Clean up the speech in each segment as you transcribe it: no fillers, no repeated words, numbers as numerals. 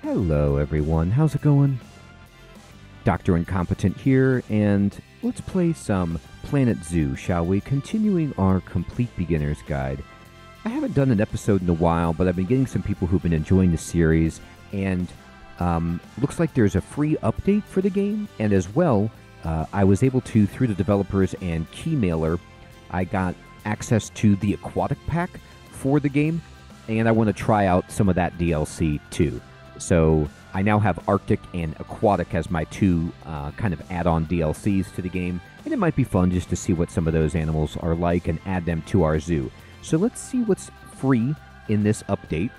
Hello everyone, how's it going? Dr. Incompetent here, and let's play some Planet Zoo, shall we? Continuing our Complete Beginner's Guide. I haven't done an episode in a while, but I've been getting some people who've been enjoying the series, and looks like there's a free update for the game, and as well, I was able to, through the developers and Keymailer, I got access to the Aquatic Pack for the game, and I want to try out some of that DLC too. So I now have Arctic and Aquatic as my two kind of add-on DLCs to the game, and it might be fun just to see what some of those animals are like and add them to our zoo. So let's see what's free in this update.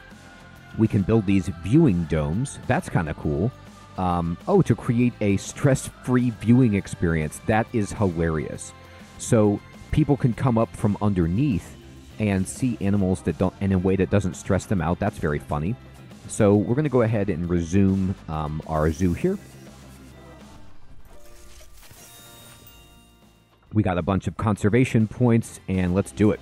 We can build these viewing domes. That's kind of cool. Oh, to create a stress-free viewing experience. That is hilarious. So people can come up from underneath and see animals that don't, in a way that doesn't stress them out. That's very funny. So we're going to go ahead and resume our zoo here. We got a bunch of conservation points, and let's do it.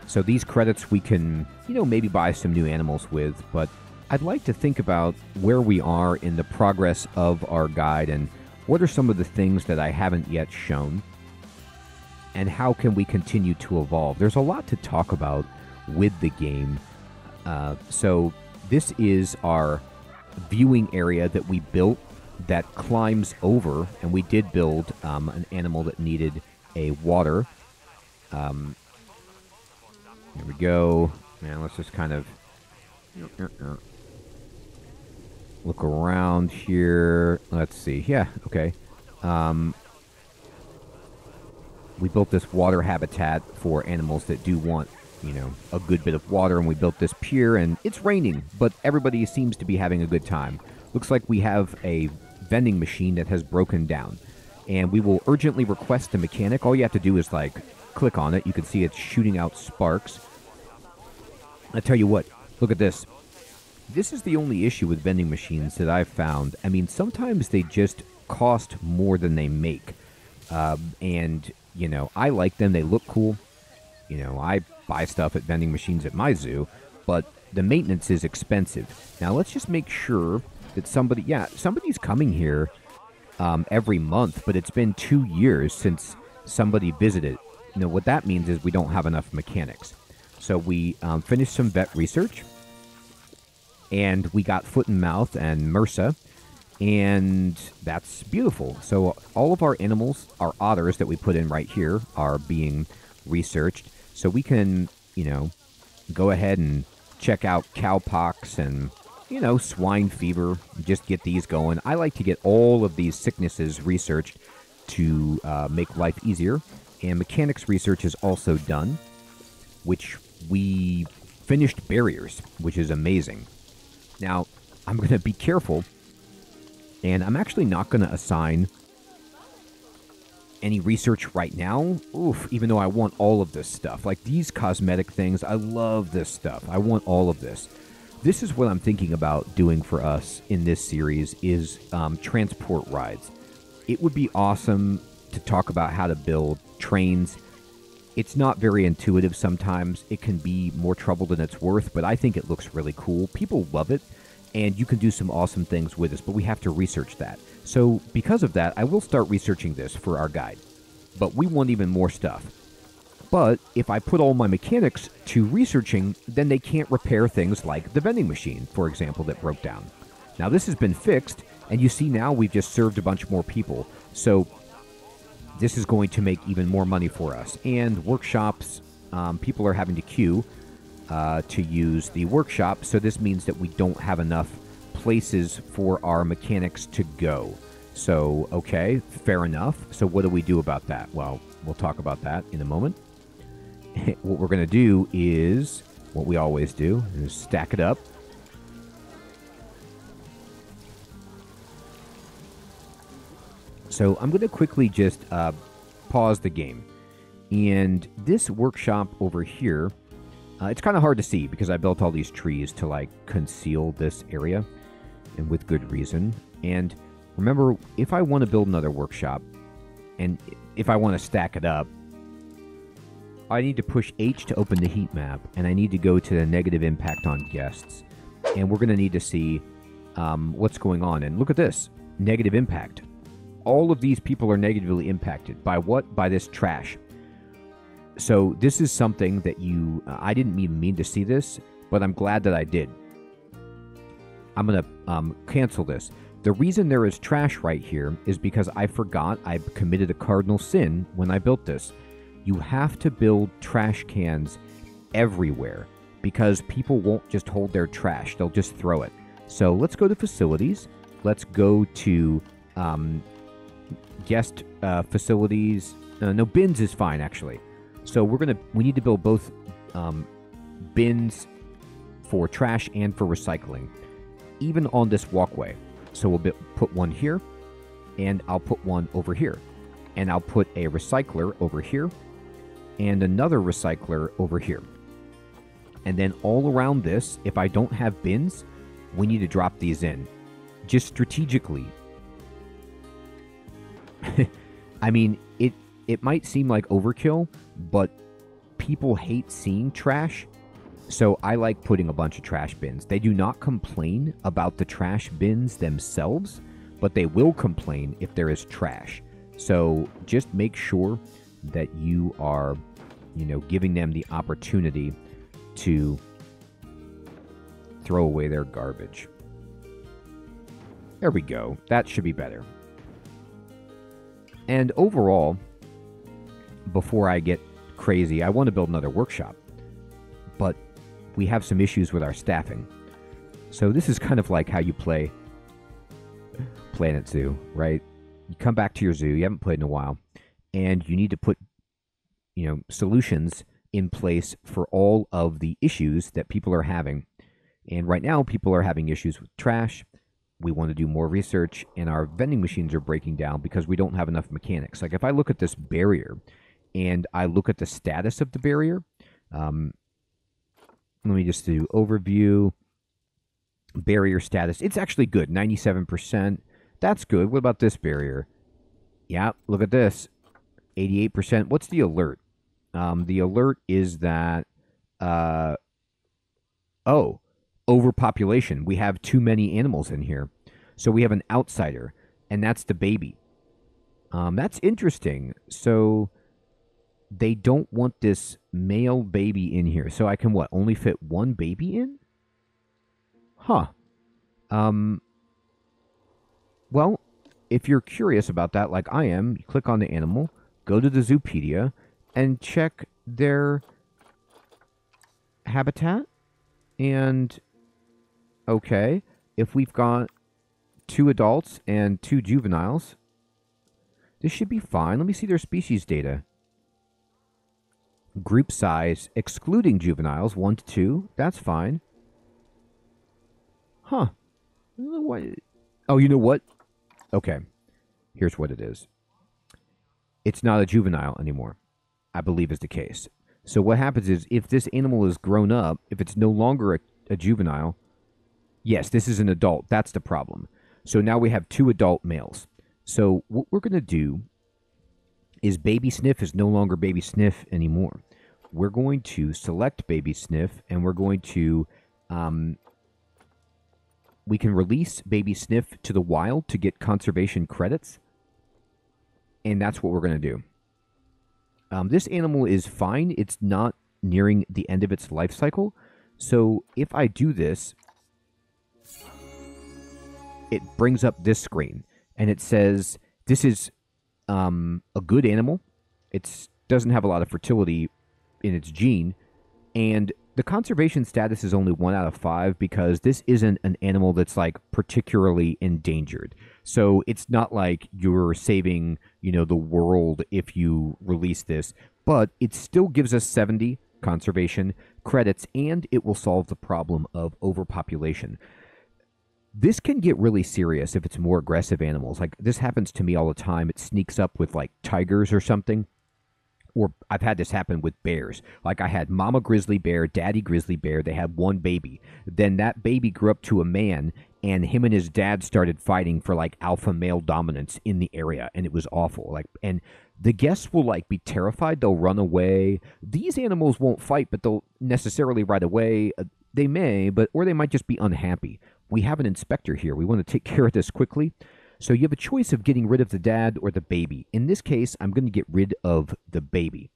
So these credits we can, maybe buy some new animals with, but I'd like to think about where we are in the progress of our guide and what are some of the things that I haven't yet shown, and how can we continue to evolve. There's a lot to talk about with the game. So this is our viewing area that we built that climbs over, and we did build an animal that needed a water. Here we go. Now let's just kind of look around here. Let's see. Yeah, okay. We built this water habitat for animals that do want a good bit of water, and we built this pier, and it's raining, but everybody seems to be having a good time. Looks like we have a vending machine that has broken down, and we will urgently request a mechanic. All you have to do is, click on it. You can see it's shooting out sparks. I tell you what, look at this. This is the only issue with vending machines that I've found. I mean, sometimes they just cost more than they make, and, I like them. They look cool. I buy stuff at vending machines at my zoo, but the maintenance is expensive. Now, let's just make sure that somebody's coming here every month, but it's been 2 years since somebody visited. What that means is we don't have enough mechanics. So we finished some vet research, and we got foot and mouth and MRSA, and that's beautiful. So all of our animals, our otters that we put in right here, are being researched. So we can, go ahead and check out cowpox and, swine fever, just get these going. I like to get all of these sicknesses researched to make life easier. And mechanics research is also done, which we finished barriers, which is amazing. Now, I'm going to be careful, and I'm actually not going to assign any research right now. Oof, even though I want all of this stuff. Like these cosmetic things, I love this stuff. I want all of this. This is what I'm thinking about doing for us in this series is transport rides. It would be awesome to talk about how to build trains. It's not very intuitive sometimes. It can be more trouble than it's worth, but I think it looks really cool. People love it, and you can do some awesome things with this, but we have to research that. So because of that, I will start researching this for our guide. But we want even more stuff. But if I put all my mechanics to researching, then they can't repair things like the vending machine, for example, that broke down. Now this has been fixed, and you see now we've just served a bunch more people. So this is going to make even more money for us. And workshops, people are having to queue to use the workshop, so this means that we don't have enough places for our mechanics to go. So, okay, fair enough. So what do we do about that? Well, we'll talk about that in a moment. What we're going to do is what we always do, is stack it up. So I'm going to quickly just pause the game. And this workshop over here, it's kind of hard to see because I built all these trees to conceal this area, and with good reason. And remember, if I want to build another workshop, and if I want to stack it up, I need to push H to open the heat map, and I need to go to the negative impact on guests. and we're going to need to see what's going on. And look at this, negative impact. All of these people are negatively impacted. By what? By this trash. So this is something that I didn't even mean to see this, but I'm glad that I did. I'm going to cancel this. The reason there is trash right here is because I forgot I committed a cardinal sin when I built this. You have to build trash cans everywhere because people won't just hold their trash. They'll just throw it. So let's go to facilities. Let's go to guest facilities. No, bins is fine, actually. So we need to build both bins for trash and for recycling, even on this walkway. So we'll put one here, and I'll put one over here. And I'll put a recycler over here, and another recycler over here. And then all around this, if I don't have bins, we need to drop these in. Just strategically. I mean, it might seem like overkill, but people hate seeing trash. So I like putting a bunch of trash bins. They do not complain about the trash bins themselves, but they will complain if there is trash. So just make sure that you are, giving them the opportunity to throw away their garbage. There we go. That should be better. And overall, before I get crazy, I want to build another workshop. But we have some issues with our staffing. So this is kind of like how you play Planet Zoo, right? You come back to your zoo, you haven't played in a while, and you need to put, solutions in place for all of the issues that people are having. And right now, people are having issues with trash. We want to do more research, and our vending machines are breaking down because we don't have enough mechanics. Like if I look at this barrier, and I look at the status of the barrier, let me just do overview, barrier status. It's actually good, 97%. That's good. What about this barrier? Yeah, look at this, 88%. What's the alert? The alert is that, overpopulation. We have too many animals in here. So we have an outsider, and that's the baby. That's interesting. So they don't want this male baby in here. So I can only fit one baby in? Huh. Well, if you're curious about that, like I am, you click on the animal, go to the Zoopedia, and check their habitat. And, okay, if we've got 2 adults and 2 juveniles, this should be fine. Let me see their species data. Group size, excluding juveniles, 1 to 2. That's fine. Huh. I don't know why. Oh, you know what? Okay. Here's what it is. It's not a juvenile anymore, I believe is the case. So what happens is, if this animal is grown up, if it's no longer a juvenile, yes, this is an adult. That's the problem. So now we have 2 adult males. So what we're going to do is Baby Sniff is no longer Baby Sniff anymore. We're going to select Baby Sniff, and we're going to, we can release Baby Sniff to the wild to get conservation credits. And that's what we're going to do. This animal is fine. It's not nearing the end of its life cycle. So if I do this, it brings up this screen. And it says, this is a good animal. It doesn't have a lot of fertility in its gene. And the conservation status is only 1 out of 5 because this isn't an animal that's like particularly endangered. So it's not like you're saving, the world if you release this, but it still gives us 70 conservation credits, and it will solve the problem of overpopulation. This can get really serious if it's more aggressive animals. Like this happens to me all the time. It sneaks up with like tigers or something. Or I've had this happen with bears. Like I had mama grizzly bear, daddy grizzly bear. They had 1 baby. Then that baby grew up to a man, and him and his dad started fighting for like alpha male dominance in the area, and it was awful. Like, and the guests will like be terrified. They'll run away. These animals won't fight, but they'll necessarily run away. They may, or they might just be unhappy. We have an inspector here. We want to take care of this quickly. So you have a choice of getting rid of the dad or the baby. In this case, I'm going to get rid of the baby.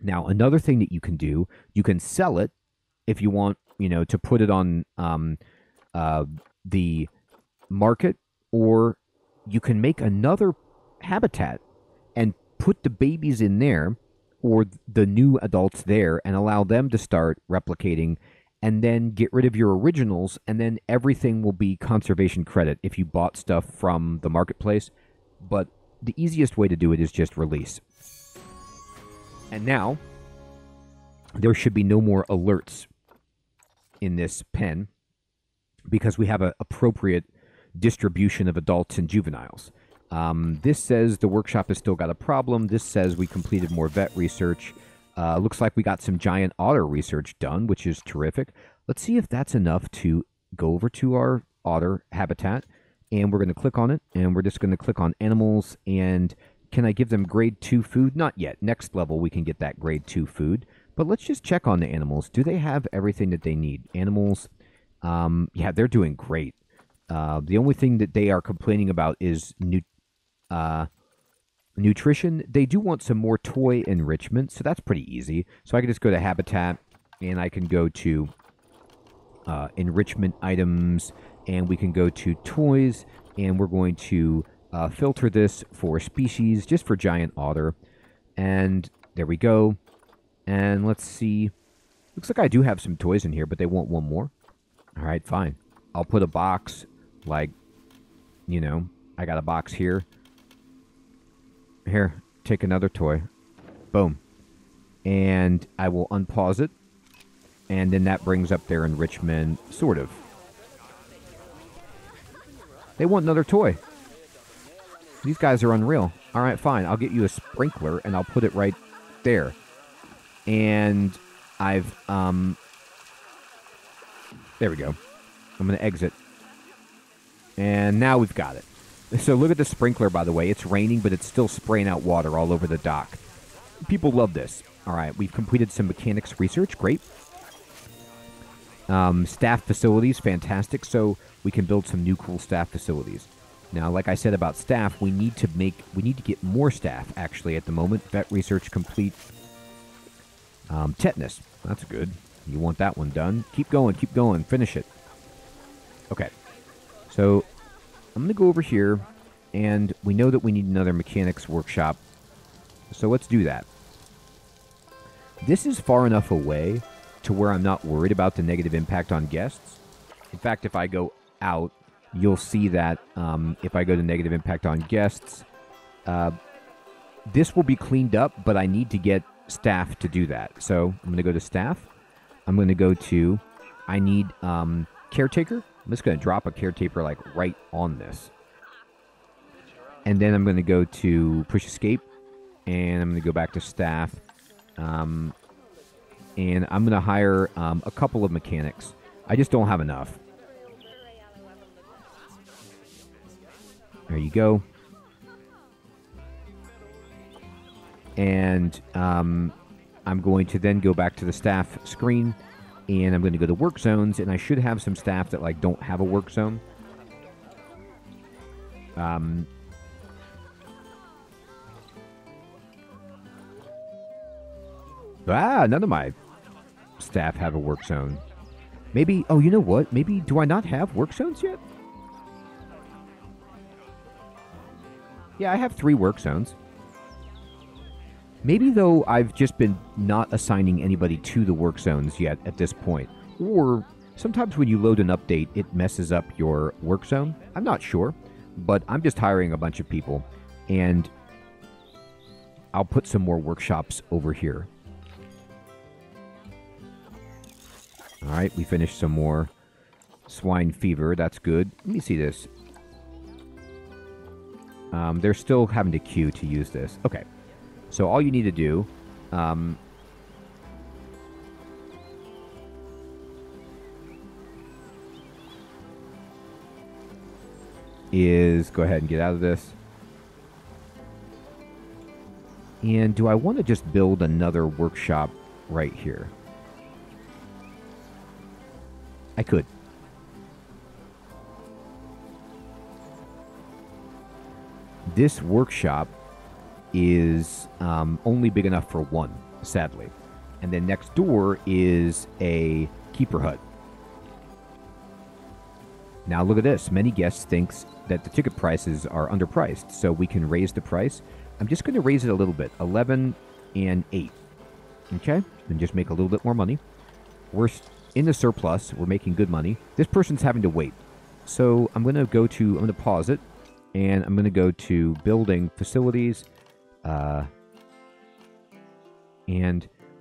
Now, another thing that you can do, you can sell it if you want, to put it on the market, or you can make another habitat and put the babies in there or the new adults there and allow them to start replicating, and then get rid of your originals, and then everything will be conservation credit if you bought stuff from the marketplace. But the easiest way to do it is just release. And now there should be no more alerts in this pen because we have an appropriate distribution of adults and juveniles. This says the workshop has still got a problem. This says we completed more vet research. Looks like we got some giant otter research done, which is terrific. Let's see if that's enough to go over to our otter habitat. And we're going to click on it. And we're just going to click on animals. And can I give them grade 2 food? Not yet. Next level, we can get that grade 2 food. But let's just check on the animals. Do they have everything that they need? Animals, yeah, they're doing great. The only thing that they are complaining about is nutrition. They do want some more toy enrichment, so that's pretty easy. So I can just go to Habitat, and I can go to enrichment items, and we can go to toys, and we're going to filter this for species, just for giant otter. And there we go. And let's see. Looks like I do have some toys in here, but they want one more. All right, fine. I'll put a box, like, I got a box here. Here, take another toy. Boom. And I will unpause it. And then that brings up their enrichment, sort of. They want another toy. These guys are unreal. All right, fine. I'll get you a sprinkler, and I'll put it right there. And I've, there we go. I'm going to exit. And now we've got it. So look at the sprinkler, by the way. It's raining, but it's still spraying out water all over the dock. People love this. All right, we've completed some mechanics research. Great. Staff facilities, fantastic. So we can build some new cool staff facilities. Now, like I said about staff, we need to get more staff, actually, at the moment. Vet research complete. Tetanus. That's good. You want that one done. Keep going, finish it. Okay. So I'm going to go over here, and we know that we need another mechanics workshop. So let's do that. This is far enough away to where I'm not worried about the negative impact on guests. In fact, if I go out, you'll see that if I go to negative impact on guests, this will be cleaned up, but I need to get staff to do that. So I'm going to go to staff. I'm going to go to, I need caretaker. I'm just going to drop a caretaker like right on this. And then I'm going to go to push escape. And I'm going to go back to staff. And I'm going to hire a couple of mechanics. I just don't have enough. There you go. And I'm going to then go back to the staff screen, and I'm going to go to work zones, and I should have some staff that like don't have a work zone. None of my staff have a work zone. Maybe, oh, you know what? Maybe, do I not have work zones yet? Yeah, I have 3 work zones. Maybe, though, I've just been not assigning anybody to the work zones yet at this point. Or sometimes when you load an update, it messes up your work zone. I'm not sure, but I'm just hiring a bunch of people. And I'll put some more workshops over here. All right, we finished some more swine fever. That's good. Let me see this. They're still having to queue to use this. Okay. So all you need to do is go ahead and get out of this. And do I want to just build another workshop right here? I could. This workshop is only big enough for one, sadly. And then next door is a keeper hut. Now look at this. Many guests think that the ticket prices are underpriced, so we can raise the price. I'm just going to raise it a little bit, 11 and 8. Okay? And just make a little bit more money. We're in the surplus. We're making good money. This person's having to wait. So I'm going to pause it, and I'm going to go to building facilities. And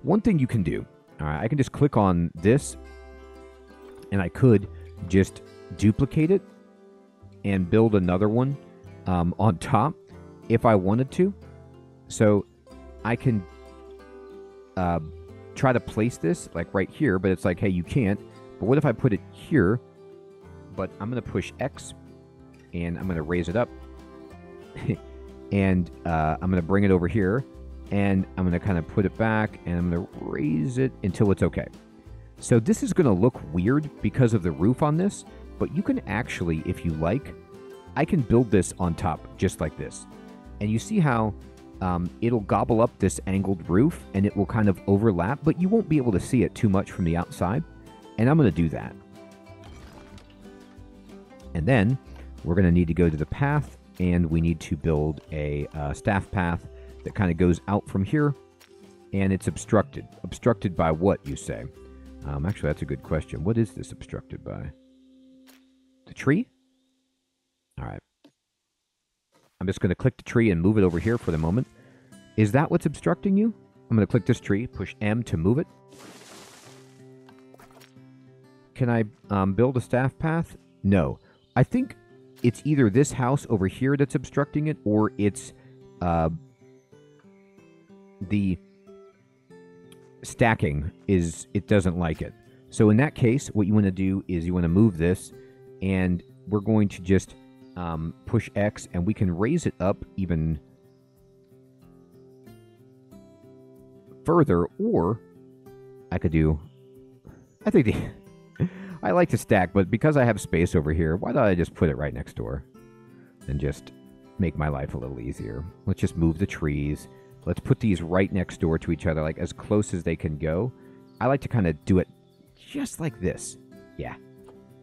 one thing you can do, all right, I can just click on this, and I could just duplicate it and build another one on top if I wanted to. So I can try to place this like right here, but it's like, hey, you can't. But what if I put it here? But I'm going to push X, and I'm going to raise it up. And I'm going to bring it over here, and I'm going to kind of put it back, and I'm going to raise it until it's okay. So this is going to look weird because of the roof on this, but you can actually, if you like, I can build this on top just like this. And you see how it'll gobble up this angled roof, and it will kind of overlap, but you won't be able to see it too much from the outside. And I'm going to do that. And then we're going to need to go to the path, and we need to build a staff path that kind of goes out from here, and it's obstructed. Obstructed by what, you say? Actually, that's a good question. What is this obstructed by? The tree? All right. I'm just going to click the tree and move it over here for the moment. Is that what's obstructing you? I'm going to click this tree, push M to move it. Can I build a staff path? No. I think it's either this house over here that's obstructing it, or it's the stacking it doesn't like it. So in that case, what you want to do is you want to move this, and we're going to just push X, and we can raise it up even further, or I could do, I think I like to stack, but because I have space over here, why don't I just put it right next door and just make my life a little easier? Let's just move the trees. Let's put these right next door to each other, like as close as they can go. I like to kind of do it just like this. Yeah.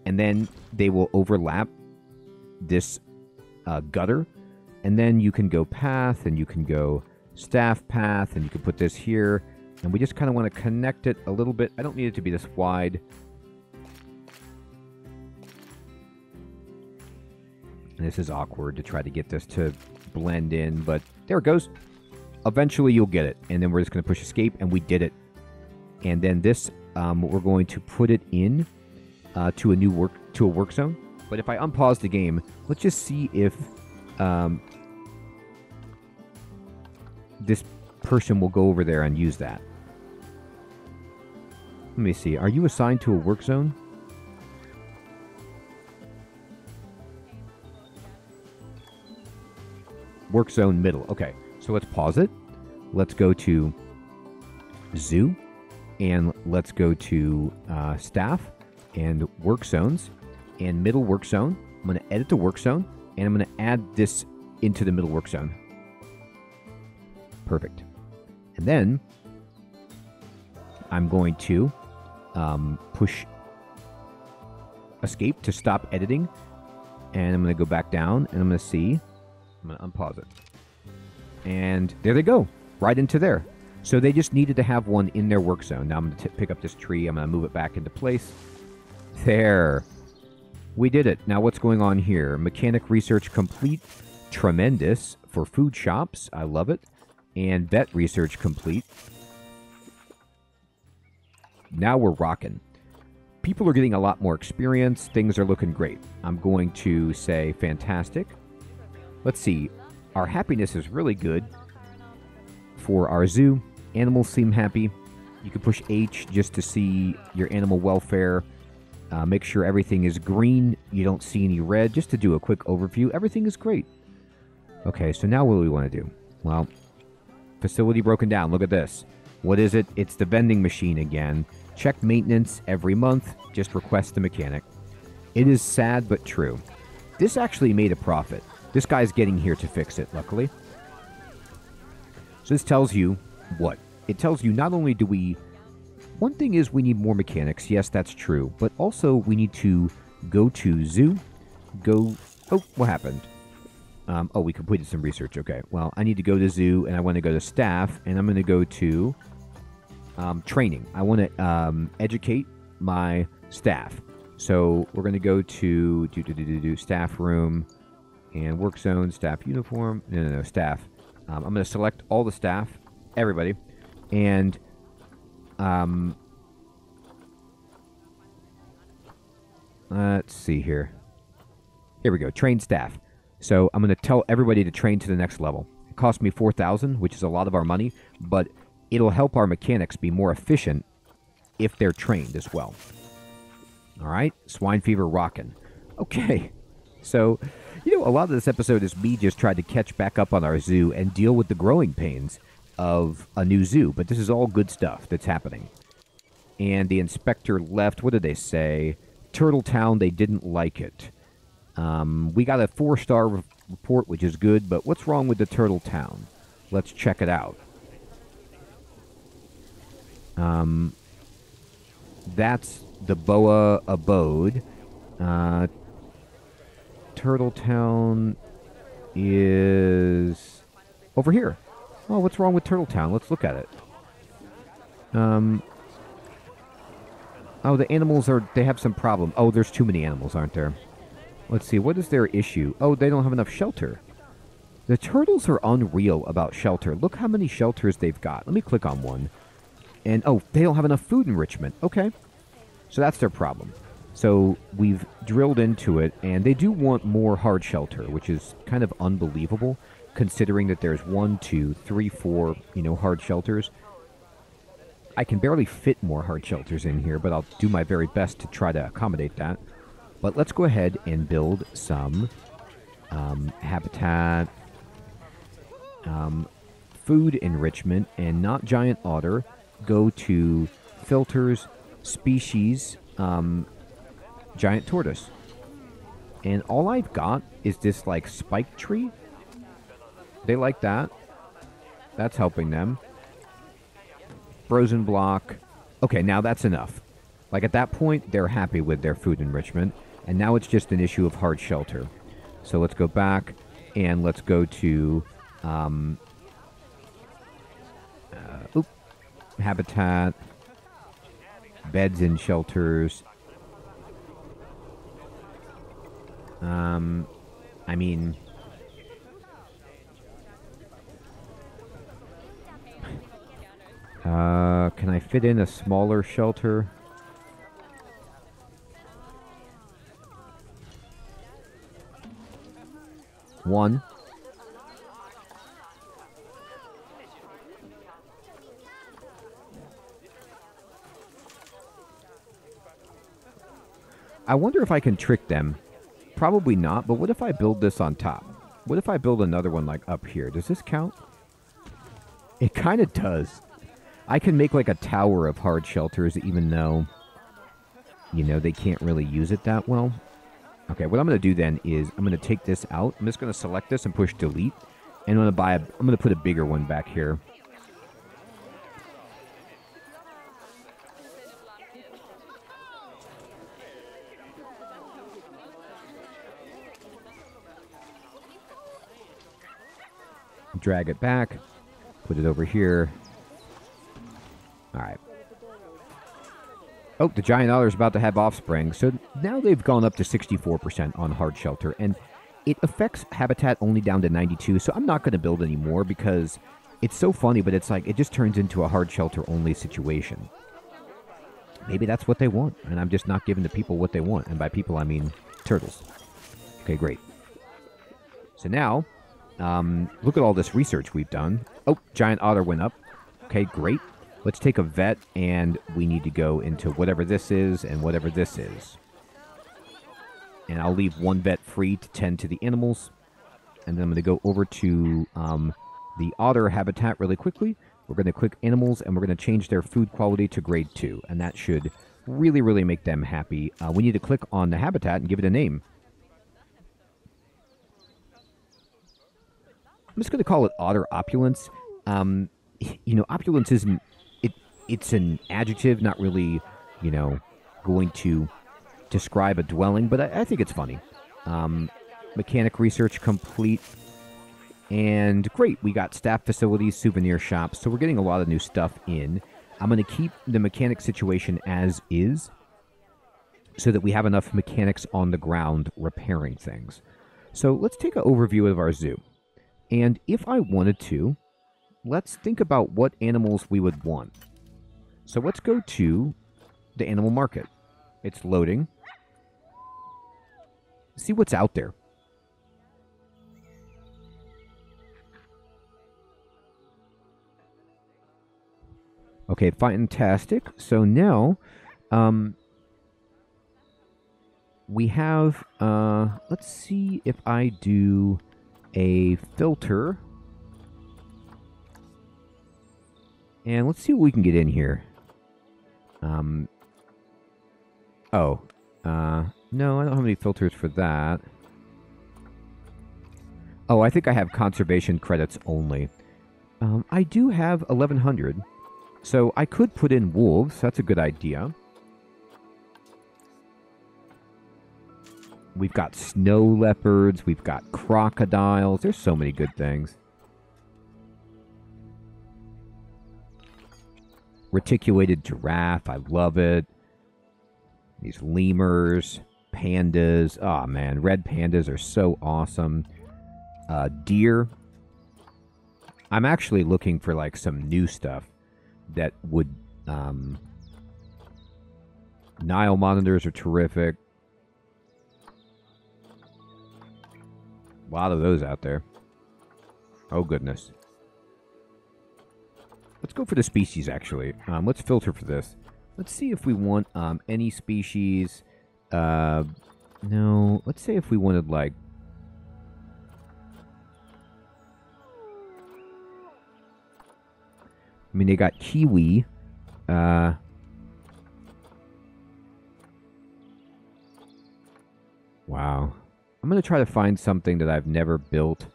And then they will overlap this gutter. And then you can go path, and you can go staff path, and you can put this here. And we just kind of want to connect it a little bit. I don't need it to be this wide. And this is awkward to try to get this to blend in, but there it goes. Eventually you'll get it. And then we're just going to push escape, and we did it. And then this, we're going to put it in to a work zone. But if I unpause the game, let's just see if this person will go over there and use that. Let me see. Are you assigned to a work zone? Work zone middle. Okay, so let's pause it. Let's go to zoo, and let's go to staff and work zones and middle work zone. I'm going to edit the work zone, and I'm going to add this into the middle work zone. Perfect. And then I'm going to push escape to stop editing, and I'm going to go back down, and I'm going to see. I'm going to unpause it. And there they go, right into there. So they just needed to have one in their work zone. Now I'm going to pick up this tree. I'm going to move it back into place. There. We did it. Now what's going on here? Mechanic research complete. Tremendous for food shops. I love it. And vet research complete. Now we're rocking. People are getting a lot more experience. Things are looking great. I'm going to say fantastic. Let's see. Our happiness is really good for our zoo. Animals seem happy. You can push H just to see your animal welfare. Make sure everything is green. You don't see any red. Just to do a quick overview, everything is great. Okay, so now what do we want to do? Well, facility broken down. Look at this. What is it? It's the vending machine again. Check maintenance every month. Just request the mechanic. It is sad but true. This actually made a profit. This guy's getting here to fix it, luckily. So this tells you what? It tells you not only do we... One thing is we need more mechanics. Yes, that's true. But also we need to go to zoo. Go... Oh, what happened? Oh, we completed some research. Okay. Well, I need to go to zoo, and I want to go to staff, and I'm going to go to training. I want to educate my staff. So we're going to go to staff room and work zone, staff uniform. No, staff. I'm going to select all the staff, everybody, and let's see here. Here we go. Train staff. So I'm going to tell everybody to train to the next level. It cost me 4,000, which is a lot of our money, but it'll help our mechanics be more efficient if they're trained as well. All right, swine fever rockin'. Okay, so, you know, a lot of this episode is me just trying to catch back up on our zoo and deal with the growing pains of a new zoo, but this is all good stuff that's happening. And the inspector left. What did they say? Turtle Town, they didn't like it. We got a 4-star report, which is good, but what's wrong with the Turtle Town? Let's check it out. That's the Boa Abode. Turtle Town is over here. Oh, what's wrong with Turtle Town? Let's look at it. Oh, the animals they have some problem. Oh, there's too many animals, aren't there? Let's see, what is their issue? Oh, they don't have enough shelter. The turtles are unreal about shelter. Look how many shelters they've got. Let me click on one. And, oh, they don't have enough food enrichment. Okay. So that's their problem. So we've drilled into it, and they do want more hard shelter, which is kind of unbelievable, considering that there's 1, 2, 3, 4, hard shelters. I can barely fit more hard shelters in here, but I'll do my very best to try to accommodate that. But let's go ahead and build some habitat, food enrichment, and not giant otter. Go to filters, species, giant tortoise. And all I've got is this, like, spike tree. They like that. That's helping them. Frozen block. Okay, now that's enough. Like, at that point, they're happy with their food enrichment. And now it's just an issue of hard shelter. So let's go back and let's go to habitat, beds and shelters. I mean, can I fit in a smaller shelter? One. I wonder if I can trick them. Probably not, but what if I build this on top? What if I build another one, like, up here? Does this count? It kind of does. I can make, like, a tower of hard shelters, even though, they can't really use it that well. Okay, what I'm going to do then is I'm going to take this out. I'm just going to select this and push delete. And I'm going to put a bigger one back here. Drag it back. Put it over here. All right. Oh, the giant otter is about to have offspring. So now they've gone up to 64% on hard shelter. And it affects habitat only down to 92. So I'm not going to build any more because it's so funny, but it's like it just turns into a hard shelter only situation. Maybe that's what they want. And I'm just not giving the people what they want. And by people, I mean turtles. Okay, great. So now, look at all this research we've done. Oh, giant otter went up. Okay, great. Let's take a vet, and we need to go into whatever this is and whatever this is. And I'll leave one vet free to tend to the animals. And then I'm going to go over to the otter habitat really quickly. We're going to click animals, and we're going to change their food quality to grade 2. And that should really, really make them happy. We need to click on the habitat and give it a name. I'm just going to call it Otter Opulence. Opulence isn't... It's an adjective, not really, going to describe a dwelling, but I think it's funny. Mechanic research complete. And great, we got staff facilities, souvenir shops, so we're getting a lot of new stuff in. I'm going to keep the mechanic situation as is so that we have enough mechanics on the ground repairing things. So let's take an overview of our zoo. And if I wanted to, let's think about what animals we would want. So let's go to the animal market. It's loading. See what's out there. Okay, fantastic. So now, we have, let's see if I do a filter. And let's see what we can get in here. No, I don't have any filters for that. Oh, I think I have conservation credits only. I do have 1,100. So I could put in wolves. That's a good idea. We've got snow leopards. We've got crocodiles. There's so many good things. Reticulated giraffe. I love it. These lemurs. Pandas. Oh, man. Red pandas are so awesome. Deer. I'm actually looking for, like, some new stuff that would... Nile monitors are terrific. A lot of those out there. Oh, goodness. Let's go for the species, actually. Let's filter for this. Let's see if we want any species. No. Let's say if we wanted, like... I mean, they got kiwi. Wow. I'm going to try to find something that I've never built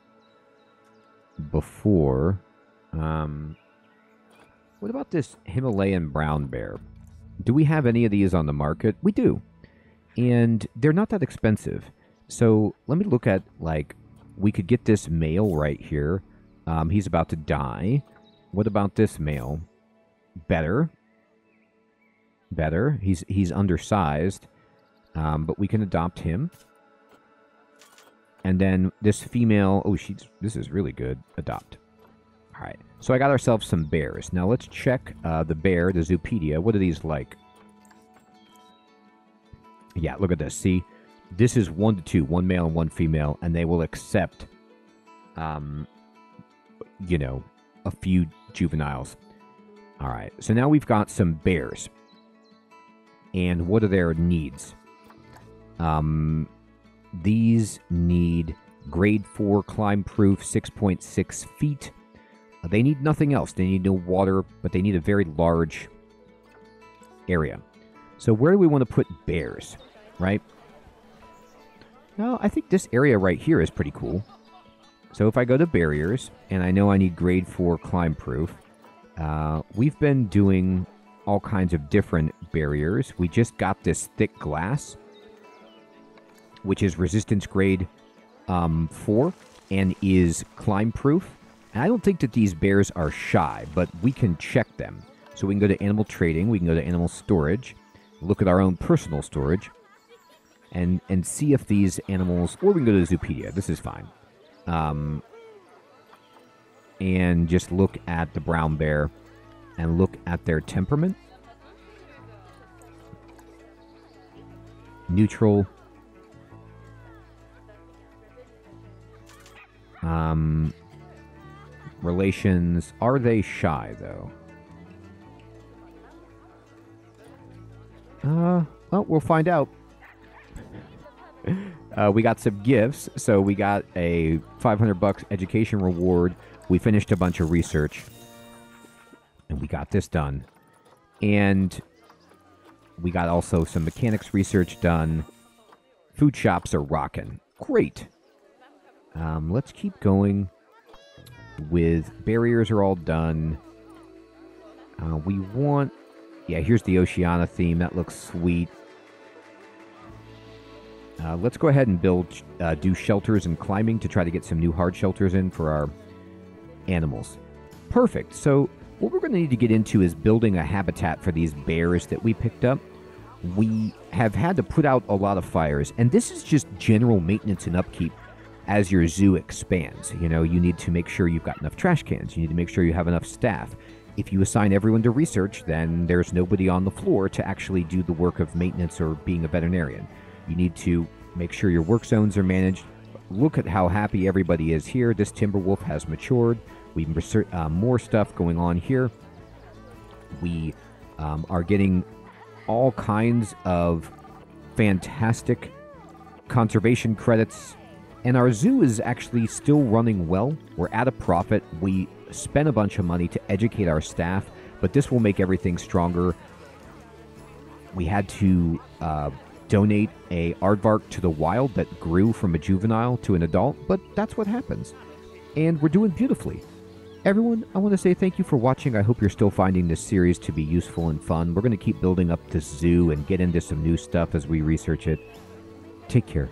before. What about this Himalayan brown bear? Do we have any of these on the market? We do. And they're not that expensive. So let me look at, like, we could get this male right here. He's about to die. What about this male? Better. Better. He's undersized. But we can adopt him. And then this female... Oh, this is really good. Adopt. All right. So I got ourselves some bears. Now let's check the bear, the Zoopedia. What are these like? Yeah, look at this. See? This is 1 to 2. 1 male and 1 female. And they will accept, a few juveniles. All right. So now we've got some bears. And what are their needs? These need grade 4 climb proof, 6.6 feet. They need nothing else. They need no water, but they need a very large area. So where do we want to put bears, right? Well, I think this area right here is pretty cool. So if I go to barriers, and I know I need grade 4 climb proof, we've been doing all kinds of different barriers. We just got this thick glass, which is resistance grade 4 and is climb proof. And I don't think that these bears are shy, but we can check them. So we can go to animal trading, we can go to animal storage, look at our own personal storage, and see if these animals, or we can go to Zoopedia, this is fine. And just look at the brown bear and look at their temperament. Neutral. Relations. Are they shy, though? Well, we'll find out. We got some gifts. So we got a $500 education reward. We finished a bunch of research. we got this done. And we got also some mechanics research done. Food shops are rocking. Great. Let's keep going with barriers are all done. We want... Yeah, here's the Oceania theme. That looks sweet. Let's go ahead and do shelters and climbing to try to get some new hard shelters in for our animals. Perfect. So what we're going to need to get into is building a habitat for these bears that we picked up. We have had to put out a lot of fires, and this is just general maintenance and upkeep as your zoo expands. You know, you need to make sure you've got enough trash cans. You need to make sure you have enough staff. If you assign everyone to research, then there's nobody on the floor to actually do the work of maintenance or being a veterinarian. You need to make sure your work zones are managed. Look at how happy everybody is here. This timber wolf has matured. We've more stuff going on here. We are getting all kinds of fantastic conservation credits. And our zoo is actually still running well. We're at a profit. We spent a bunch of money to educate our staff, but this will make everything stronger. We had to donate a aardvark to the wild that grew from a juvenile to an adult, but that's what happens. And we're doing beautifully. Everyone, I want to say thank you for watching. I hope you're still finding this series to be useful and fun. We're going to keep building up this zoo and get into some new stuff as we research it. Take care.